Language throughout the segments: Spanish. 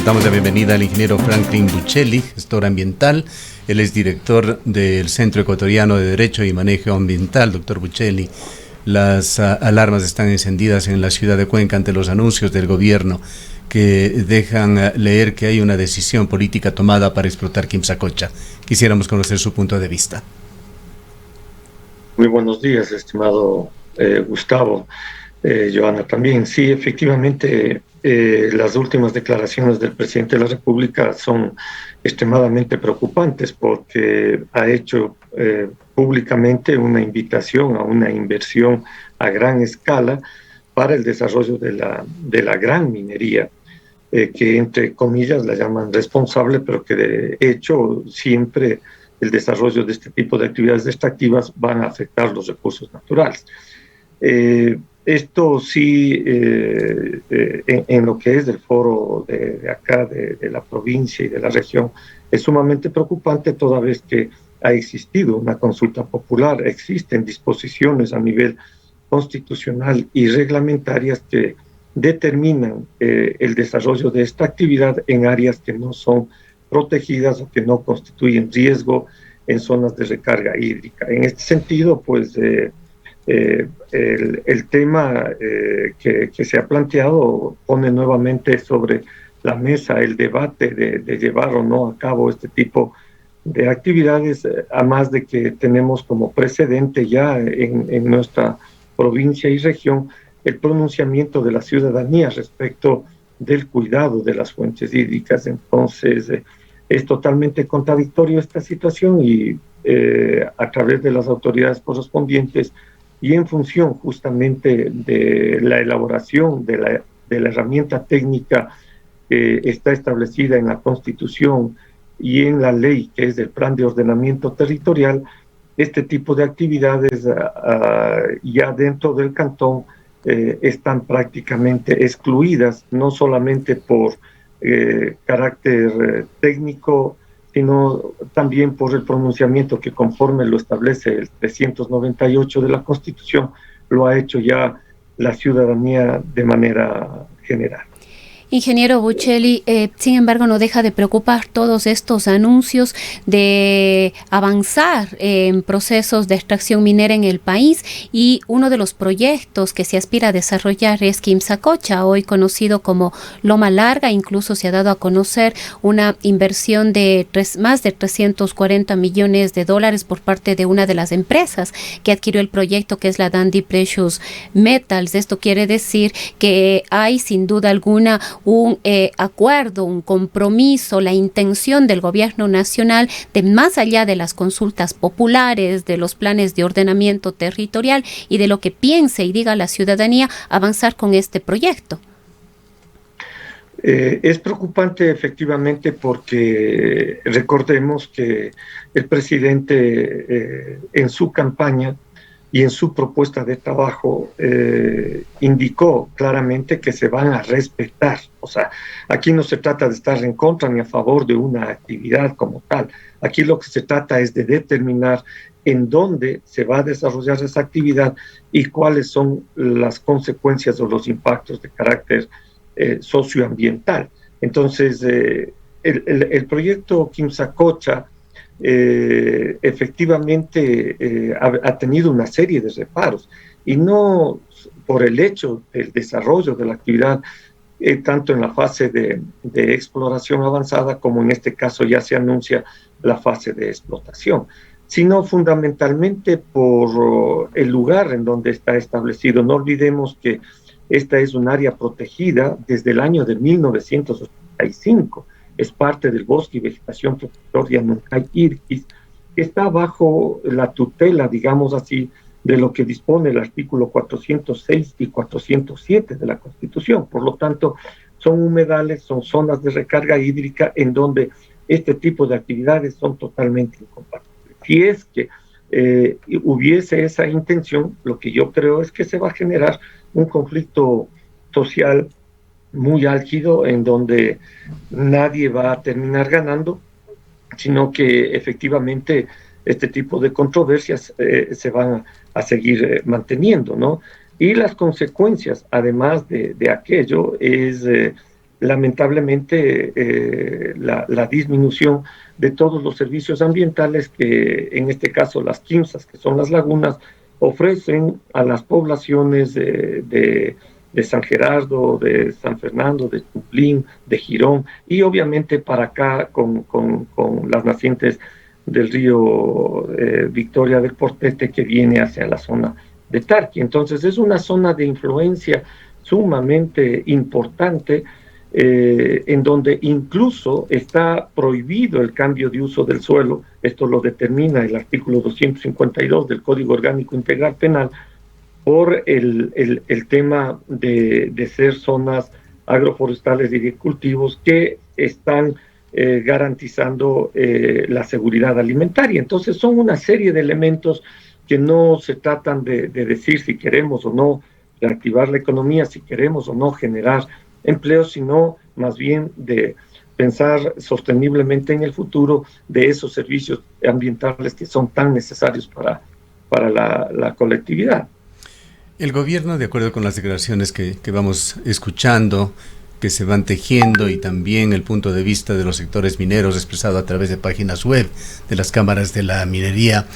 Damos la bienvenida al ingeniero Franklin Buccelli, gestor ambiental. Él es director del Centro Ecuatoriano de Derecho y Manejo Ambiental. Doctor Buccelli, las alarmas están encendidas en la ciudad de Cuenca ante los anuncios del gobierno que dejan leer que hay una decisión política tomada para explotar Quimsacocha. Quisiéramos conocer su punto de vista. Muy buenos días, estimado Gustavo. Joana, también, sí, efectivamente, las últimas declaraciones del presidente de la República son extremadamente preocupantes porque ha hecho públicamente una invitación a una inversión a gran escala para el desarrollo de la gran minería, que entre comillas la llaman responsable, pero que de hecho siempre el desarrollo de este tipo de actividades extractivas van a afectar los recursos naturales. Esto sí, en lo que es del foro de acá, de la provincia y de la región, es sumamente preocupante toda vez que ha existido una consulta popular, existen disposiciones a nivel constitucional y reglamentarias que determinan el desarrollo de esta actividad en áreas que no son protegidas o que no constituyen riesgo en zonas de recarga hídrica. En este sentido, pues, el tema que se ha planteado pone nuevamente sobre la mesa el debate de llevar o no a cabo este tipo de actividades, a más de que tenemos como precedente ya en nuestra provincia y región el pronunciamiento de la ciudadanía respecto del cuidado de las fuentes hídricas. Entonces, es totalmente contradictorio esta situación y a través de las autoridades correspondientes y en función justamente de la elaboración de la herramienta técnica que está establecida en la Constitución y en la ley que es del Plan de Ordenamiento Territorial, este tipo de actividades ya dentro del cantón están prácticamente excluidas, no solamente por carácter técnico, sino también por el pronunciamiento que conforme lo establece el 398 de la Constitución, lo ha hecho ya la ciudadanía de manera general. Ingeniero Buccelli, sin embargo, no deja de preocupar todos estos anuncios de avanzar en procesos de extracción minera en el país, y uno de los proyectos que se aspira a desarrollar es Quimsacocha, hoy conocido como Loma Larga. Incluso se ha dado a conocer una inversión de más de 340 millones de dólares por parte de una de las empresas que adquirió el proyecto, que es la Dundee Precious Metals. Esto quiere decir que hay sin duda alguna un acuerdo, un compromiso, la intención del gobierno nacional de, más allá de las consultas populares, de los planes de ordenamiento territorial y de lo que piense y diga la ciudadanía, avanzar con este proyecto. Es preocupante efectivamente porque recordemos que el presidente en su campaña y en su propuesta de trabajo indicó claramente que se van a respetar. O sea, aquí no se trata de estar en contra ni a favor de una actividad como tal. Aquí lo que se trata es de determinar en dónde se va a desarrollar esa actividad y cuáles son las consecuencias o los impactos de carácter socioambiental. Entonces, el proyecto Quimsacocha efectivamente ha tenido una serie de reparos, y no por el hecho del desarrollo de la actividad, tanto en la fase de exploración avanzada como en este caso ya se anuncia la fase de explotación, sino fundamentalmente por el lugar en donde está establecido. No olvidemos que esta es un área protegida desde el año de 1985, es parte del bosque y vegetación protectora Nuncay-Irquis, que está bajo la tutela, digamos así, de lo que dispone el artículo 406 y 407 de la Constitución. Por lo tanto, son humedales, son zonas de recarga hídrica en donde este tipo de actividades son totalmente incompatibles. Si es que hubiese esa intención, lo que yo creo es que se va a generar un conflicto social muy álgido en donde nadie va a terminar ganando, sino que efectivamente este tipo de controversias se van a seguir manteniendo, ¿no? Y las consecuencias, además de aquello, es lamentablemente la disminución de todos los servicios ambientales que en este caso las quimsas, que son las lagunas, ofrecen a las poblaciones de San Gerardo, de San Fernando, de Tuplín, de Girón, y obviamente para acá con las nacientes del río Victoria del Portete, que viene hacia la zona de Tarqui. Entonces es una zona de influencia sumamente importante, en donde incluso está prohibido el cambio de uso del suelo. Esto lo determina el artículo 252 del Código Orgánico Integral Penal, por el tema de ser zonas agroforestales y de cultivos que están garantizando la seguridad alimentaria. Entonces son una serie de elementos que no se tratan de decir si queremos o no reactivar la economía, si queremos o no generar empleo, sino más bien de pensar sosteniblemente en el futuro de esos servicios ambientales que son tan necesarios para la colectividad. El gobierno, de acuerdo con las declaraciones que vamos escuchando, que se van tejiendo, y también el punto de vista de los sectores mineros expresado a través de páginas web de las cámaras de la minería,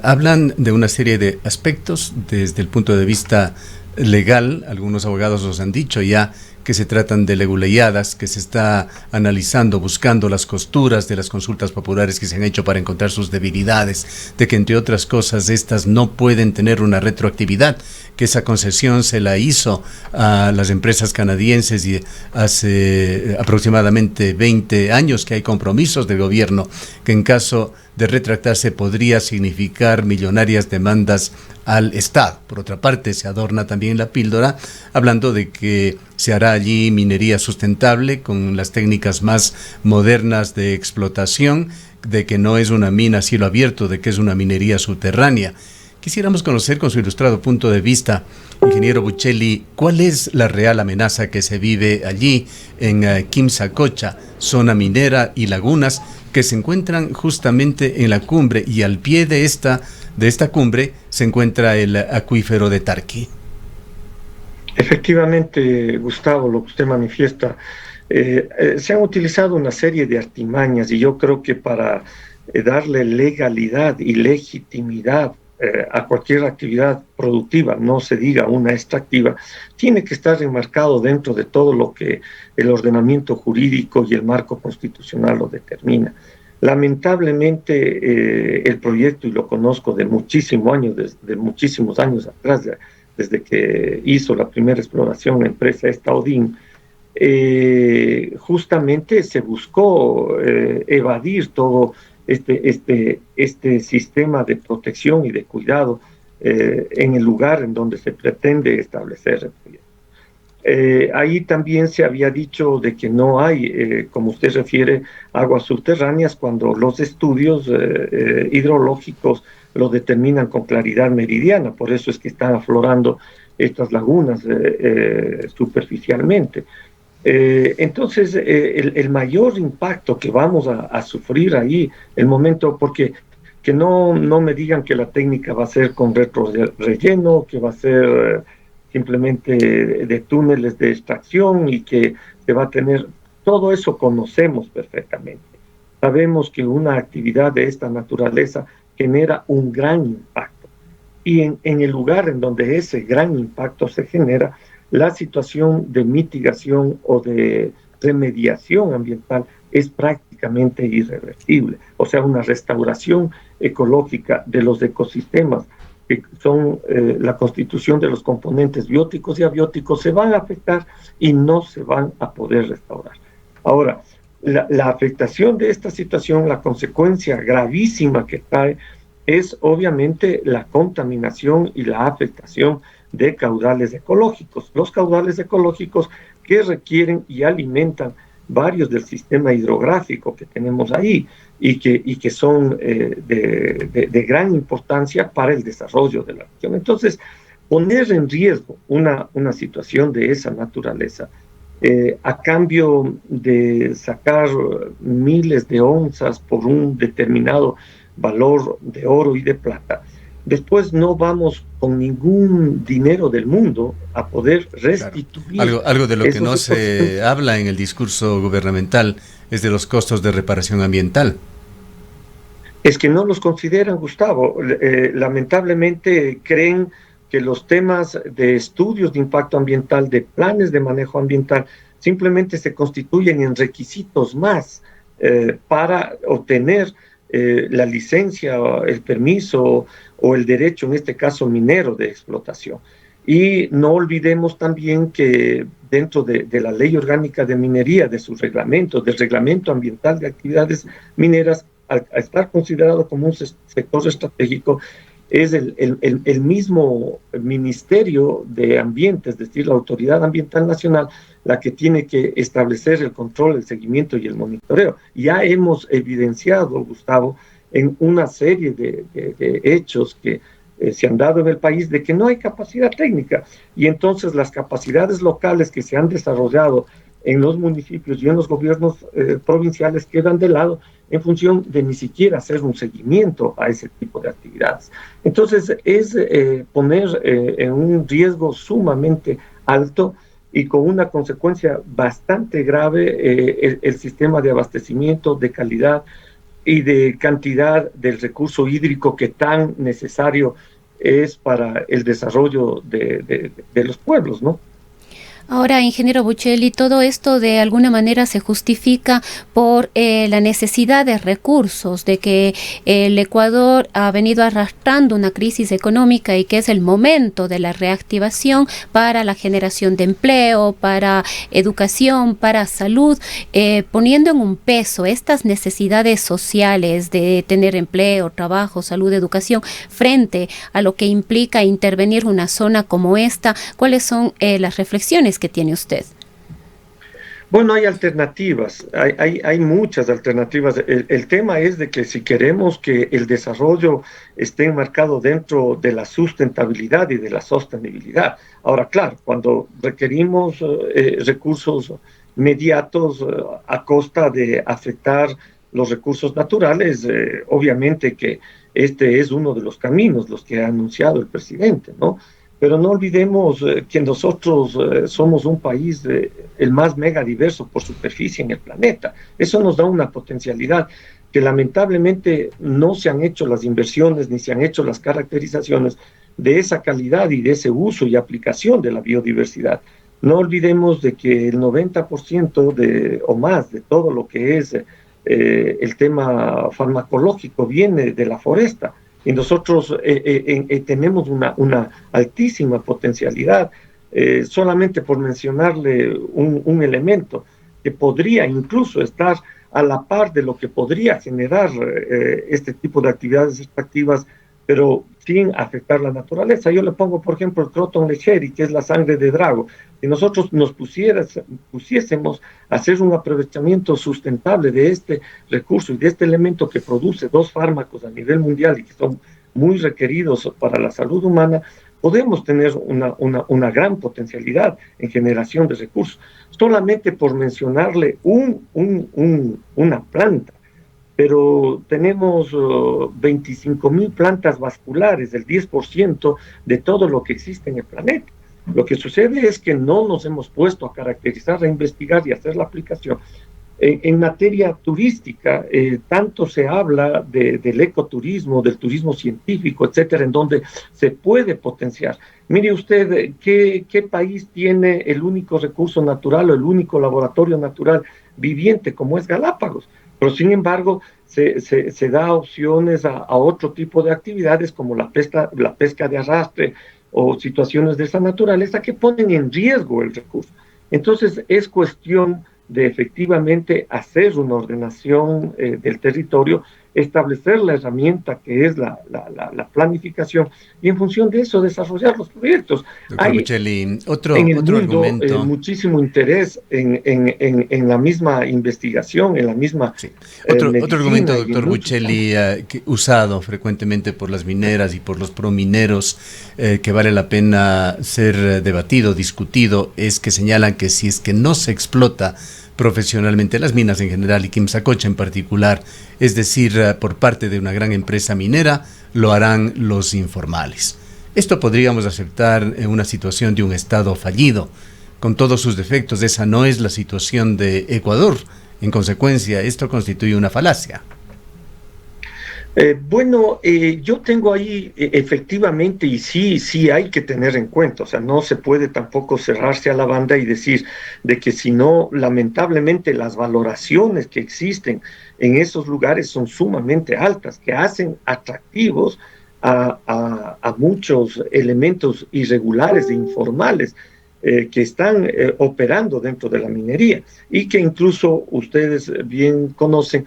hablan de una serie de aspectos desde el punto de vista legal. Algunos abogados nos han dicho ya que se tratan de leguleyadas, que se está analizando, buscando las costuras de las consultas populares que se han hecho para encontrar sus debilidades, de que entre otras cosas estas no pueden tener una retroactividad, que esa concesión se la hizo a las empresas canadienses y hace aproximadamente 20 años, que hay compromisos del gobierno que en caso de retractarse podría significar millonarias demandas al Estado. Por otra parte, se adorna también la píldora hablando de que se hará allí minería sustentable con las técnicas más modernas de explotación, de que no es una mina a cielo abierto, de que es una minería subterránea. Quisiéramos conocer, con su ilustrado punto de vista, ingeniero Bucheli, ¿cuál es la real amenaza que se vive allí en Quimsacocha, zona minera y lagunas que se encuentran justamente en la cumbre, y al pie de esta cumbre se encuentra el acuífero de Tarqui? Efectivamente, Gustavo, lo que usted manifiesta, se han utilizado una serie de artimañas, y yo creo que para darle legalidad y legitimidad a cualquier actividad productiva, no se diga una extractiva, tiene que estar enmarcado dentro de todo lo que el ordenamiento jurídico y el marco constitucional lo determina. Lamentablemente, el proyecto, y lo conozco de muchísimos años atrás, desde que hizo la primera exploración la empresa esta Odin, justamente se buscó evadir todo este sistema de protección y de cuidado en el lugar en donde se pretende establecer el proyecto. Ahí también se había dicho de que no hay, como usted refiere, aguas subterráneas, cuando los estudios hidrológicos lo determinan con claridad meridiana. Por eso es que están aflorando estas lagunas superficialmente. Entonces, el mayor impacto que vamos a sufrir ahí, el momento, porque que no me digan que la técnica va a ser con retrorelleno, que va a ser simplemente de túneles de extracción y que se va a tener, todo eso conocemos perfectamente. Sabemos que una actividad de esta naturaleza genera un gran impacto, y en el lugar en donde ese gran impacto se genera, la situación de mitigación o de remediación ambiental es prácticamente irreversible. O sea, una restauración ecológica de los ecosistemas, que son la constitución de los componentes bióticos y abióticos, se van a afectar y no se van a poder restaurar. Ahora, la afectación de esta situación, la consecuencia gravísima que trae, es obviamente la contaminación y la afectación de caudales ecológicos. Los caudales ecológicos que requieren y alimentan varios del sistema hidrográfico que tenemos ahí, y que son de gran importancia para el desarrollo de la región. Entonces, poner en riesgo una situación de esa naturaleza a cambio de sacar miles de onzas por un determinado valor de oro y de plata, después no vamos con ningún dinero del mundo a poder restituir. Claro. Algo de lo que no se habla en el discurso gubernamental es de los costos de reparación ambiental. Es que no los consideran, Gustavo. Lamentablemente creen que los temas de estudios de impacto ambiental, de planes de manejo ambiental, simplemente se constituyen en requisitos más para obtener la licencia, el permiso o el derecho, en este caso minero, de explotación. Y no olvidemos también que dentro de la Ley Orgánica de Minería, de sus reglamentos, del Reglamento Ambiental de Actividades Mineras, al estar considerado como un sector estratégico, es el mismo Ministerio de Ambiente, es decir, la Autoridad Ambiental Nacional, la que tiene que establecer el control, el seguimiento y el monitoreo. Ya hemos evidenciado, Gustavo, en una serie de hechos que se han dado en el país de que no hay capacidad técnica, y entonces las capacidades locales que se han desarrollado en los municipios y en los gobiernos provinciales quedan de lado en función de ni siquiera hacer un seguimiento a ese tipo de actividades. Entonces es poner en un riesgo sumamente alto y con una consecuencia bastante grave el sistema de abastecimiento, de calidad y de cantidad del recurso hídrico que tan necesario es para el desarrollo de los pueblos, ¿no? Ahora, ingeniero Buccelli, todo esto de alguna manera se justifica por la necesidad de recursos, de que el Ecuador ha venido arrastrando una crisis económica y que es el momento de la reactivación para la generación de empleo, para educación, para salud, poniendo en un peso estas necesidades sociales de tener empleo, trabajo, salud, educación, frente a lo que implica intervenir una zona como esta. ¿Cuáles son las reflexiones que tiene usted? Bueno, hay alternativas, hay muchas alternativas. El tema es de que si queremos que el desarrollo esté enmarcado dentro de la sustentabilidad y de la sostenibilidad. Ahora, claro, cuando requerimos recursos inmediatos a costa de afectar los recursos naturales, obviamente que este es uno de los caminos, los que ha anunciado el presidente, ¿no? Pero no olvidemos que nosotros somos un país el más megadiverso por superficie en el planeta. Eso nos da una potencialidad que lamentablemente no se han hecho las inversiones ni se han hecho las caracterizaciones de esa calidad y de ese uso y aplicación de la biodiversidad. No olvidemos de que el 90% o más de todo lo que es el tema farmacológico viene de la foresta. Y nosotros tenemos una altísima potencialidad, solamente por mencionarle un elemento que podría incluso estar a la par de lo que podría generar este tipo de actividades extractivas, pero sin afectar la naturaleza. Yo le pongo, por ejemplo, el croton lecheri, que es la sangre de drago. Si nosotros nos pusiésemos a hacer un aprovechamiento sustentable de este recurso y de este elemento que produce 2 fármacos a nivel mundial y que son muy requeridos para la salud humana, podemos tener una gran potencialidad en generación de recursos. Solamente por mencionarle una planta, pero tenemos 25,000 plantas vasculares, el 10% de todo lo que existe en el planeta. Lo que sucede es que no nos hemos puesto a caracterizar, a investigar y a hacer la aplicación. En materia turística, tanto se habla del ecoturismo, del turismo científico, etcétera, en donde se puede potenciar. Mire usted, ¿qué país tiene el único recurso natural o el único laboratorio natural viviente como es Galápagos? Pero sin embargo, se da opciones a otro tipo de actividades como la pesca de arrastre o situaciones de esa naturaleza que ponen en riesgo el recurso. Entonces, es cuestión de efectivamente hacer una ordenación del territorio, establecer la herramienta que es la planificación y en función de eso desarrollar los proyectos. Doctor Buccelli, otro argumento. Muchísimo interés en la misma investigación, en la misma otro argumento, doctor Buccelli, usado frecuentemente por las mineras y por los promineros, que vale la pena ser debatido, discutido, es que señalan que si es que no se explota profesionalmente las minas en general y Quimsacocha en particular, es decir, por parte de una gran empresa minera, lo harán los informales. Esto podríamos aceptar en una situación de un Estado fallido, con todos sus defectos. Esa no es la situación de Ecuador. En consecuencia, esto constituye una falacia. Yo tengo ahí efectivamente, y sí hay que tener en cuenta, o sea, no se puede tampoco cerrarse a la banda y decir de que si no, lamentablemente las valoraciones que existen en esos lugares son sumamente altas, que hacen atractivos a muchos elementos irregulares e informales que están operando dentro de la minería y que incluso ustedes bien conocen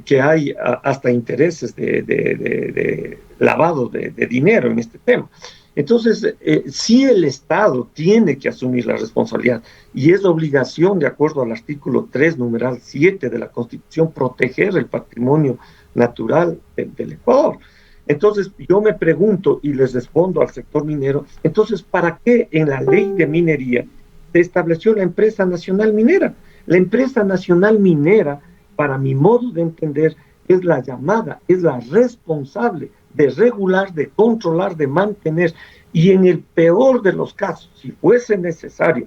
que hay hasta intereses de lavado de dinero en este tema. Entonces, sí el Estado tiene que asumir la responsabilidad y es obligación, de acuerdo al artículo 3, numeral 7 de la Constitución, proteger el patrimonio natural del Ecuador. Entonces, yo me pregunto y les respondo al sector minero, entonces, ¿para qué en la ley de minería se estableció la empresa nacional minera? La empresa nacional minera, para mi modo de entender, es la llamada, es la responsable de regular, de controlar, de mantener, y en el peor de los casos, si fuese necesario,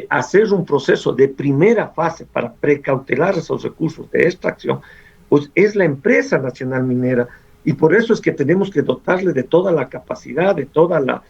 hacer un proceso de primera fase para precautelar esos recursos de extracción, pues es la empresa nacional minera, y por eso es que tenemos que dotarle de toda la capacidad, de toda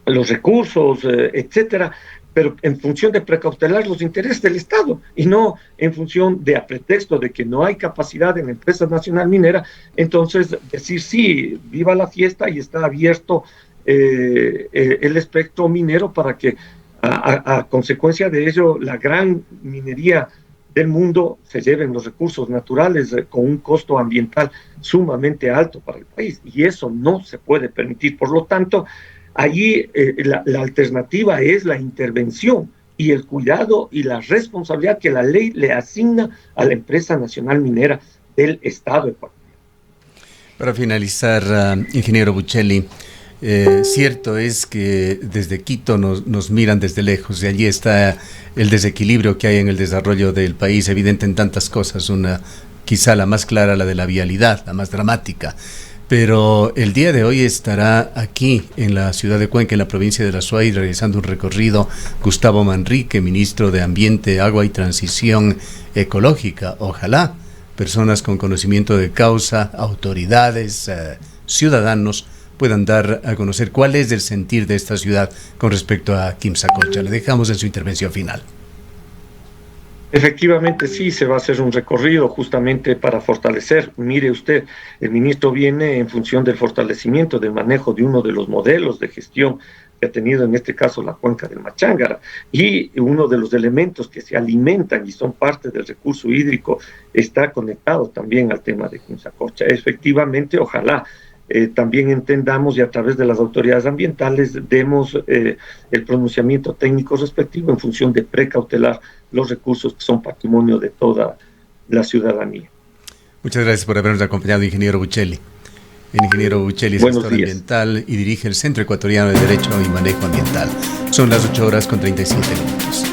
los recursos, etcétera, pero en función de precautelar los intereses del Estado y no en función de, a pretexto de que no hay capacidad en la empresa nacional minera, entonces decir sí, viva la fiesta y está abierto el espectro minero para que a consecuencia de ello la gran minería del mundo se lleven los recursos naturales con un costo ambiental sumamente alto para el país, y eso no se puede permitir. Por lo tanto, allí la alternativa es la intervención y el cuidado y la responsabilidad que la ley le asigna a la empresa nacional minera del Estado ecuatoriano. Para finalizar, ingeniero Bucheli, cierto es que desde Quito nos miran desde lejos, y allí está el desequilibrio que hay en el desarrollo del país, evidente en tantas cosas, quizá la más clara, la de la vialidad, la más dramática. Pero el día de hoy estará aquí en la ciudad de Cuenca, en la provincia de La Suay, realizando un recorrido Gustavo Manrique, ministro de Ambiente, Agua y Transición Ecológica. Ojalá personas con conocimiento de causa, autoridades, ciudadanos, puedan dar a conocer cuál es el sentir de esta ciudad con respecto a Quimsacocha. Le dejamos en su intervención final. Efectivamente, sí, se va a hacer un recorrido justamente para fortalecer. Mire usted, el ministro viene en función del fortalecimiento del manejo de uno de los modelos de gestión que ha tenido en este caso la cuenca del Machángara, y uno de los elementos que se alimentan y son parte del recurso hídrico está conectado también al tema de Quimsacocha. Efectivamente, ojalá también entendamos y a través de las autoridades ambientales demos el pronunciamiento técnico respectivo en función de precautelar los recursos que son patrimonio de toda la ciudadanía. Muchas gracias por habernos acompañado, ingeniero Bucheli. El ingeniero Bucheli es gestor ambiental y dirige el Centro Ecuatoriano de Derecho y Manejo Ambiental. Son las 8:37 minutos.